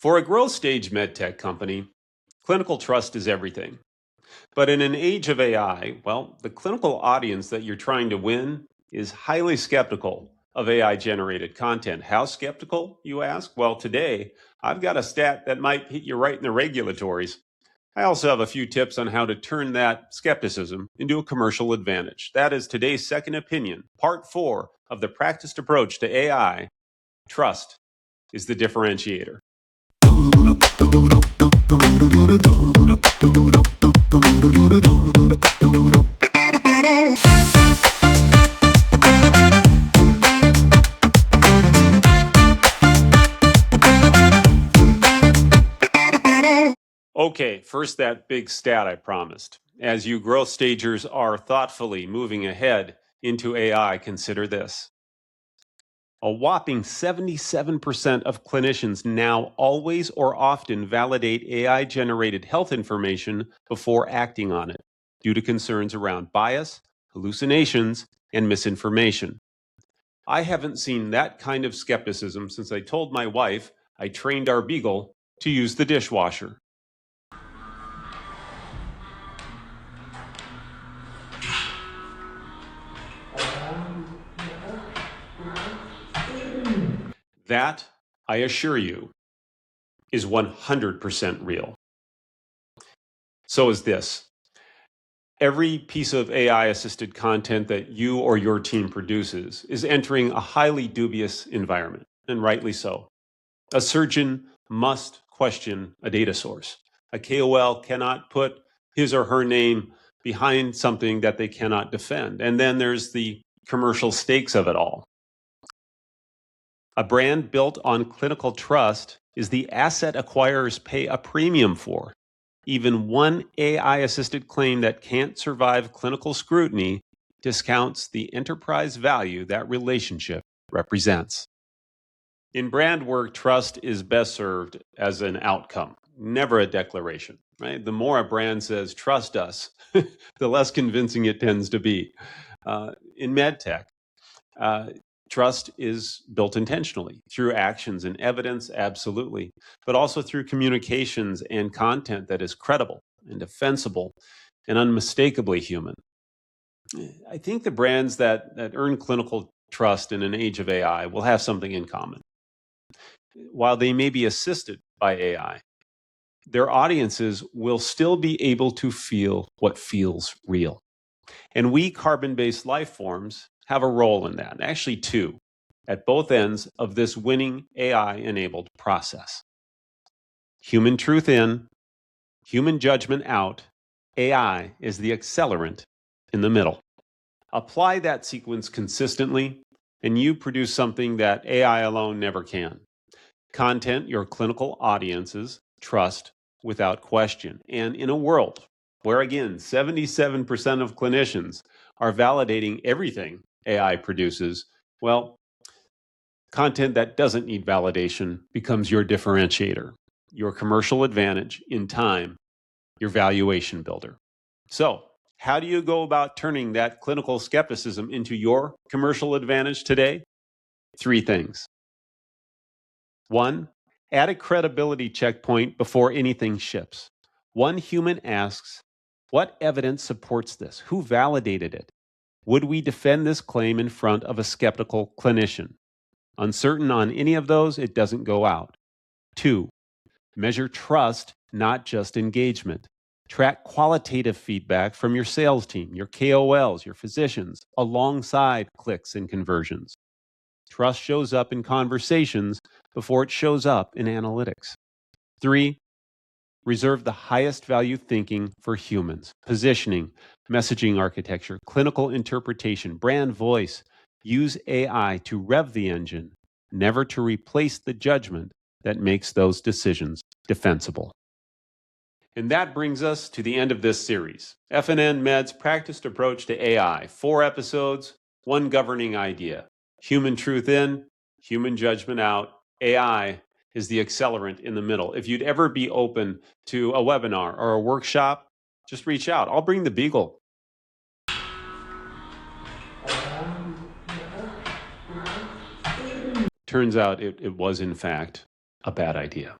For a growth stage medtech company, clinical trust is everything. But in an age of AI, well, the clinical audience that you're trying to win is highly skeptical of AI generated content. How skeptical, you ask? Well, today I've got a stat that might hit you right in the regulatories. I also have a few tips on how to turn that skepticism into a commercial advantage. That is today's second opinion, part 4 of the practiced approach to AI. Trust is the differentiator. Okay, first that big stat I promised. As you growth stagers are thoughtfully moving ahead into AI, consider this. A whopping 77% of clinicians now always or often validate AI-generated health information before acting on it due to concerns around bias, hallucinations, and misinformation. I haven't seen that kind of skepticism since I told my wife I trained our beagle to use the dishwasher. That, I assure you, is 100% real. So is this. Every piece of AI-assisted content that you or your team produces is entering a highly dubious environment, and rightly so. A surgeon must question a data source. A KOL cannot put his or her name behind something that they cannot defend. And then there's the commercial stakes of it all. A brand built on clinical trust is the asset acquirers pay a premium for. Even one AI-assisted claim that can't survive clinical scrutiny discounts the enterprise value that relationship represents. In brand work, trust is best served as an outcome, never a declaration, right? The more a brand says, trust us, the less convincing it tends to be. In MedTech, trust is built intentionally through actions and evidence, absolutely, but also through communications and content that is credible and defensible and unmistakably human. I think the brands that earn clinical trust in an age of AI will have something in common. While they may be assisted by AI, their audiences will still be able to feel what feels real. And we carbon-based life forms have a role in that, actually two, at both ends of this winning AI-enabled process. Human truth in, human judgment out, AI is the accelerant in the middle. Apply that sequence consistently, and you produce something that AI alone never can. Content your clinical audiences trust without question. And in a world where, again, 77% of clinicians are validating everything AI produces, well, content that doesn't need validation becomes your differentiator, your commercial advantage in time, your valuation builder. So, how do you go about turning that clinical skepticism into your commercial advantage today? 3 things. 1, add a credibility checkpoint before anything ships. One human asks, what evidence supports this? Who validated it? Would we defend this claim in front of a skeptical clinician? Uncertain on any of those, it doesn't go out. 2, measure trust, not just engagement. Track qualitative feedback from your sales team, your KOLs, your physicians, alongside clicks and conversions. Trust shows up in conversations before it shows up in analytics. 3, reserve the highest value thinking for humans. Positioning, messaging architecture, clinical interpretation, brand voice. Use AI to rev the engine, never to replace the judgment that makes those decisions defensible. And that brings us to the end of this series. FNN Med's practiced approach to AI. 4 episodes, 1 governing idea. Human truth in, human judgment out. AI is the accelerant in the middle. If you'd ever be open to a webinar or a workshop, just reach out. I'll bring the beagle. Turns out it was, in fact, a bad idea.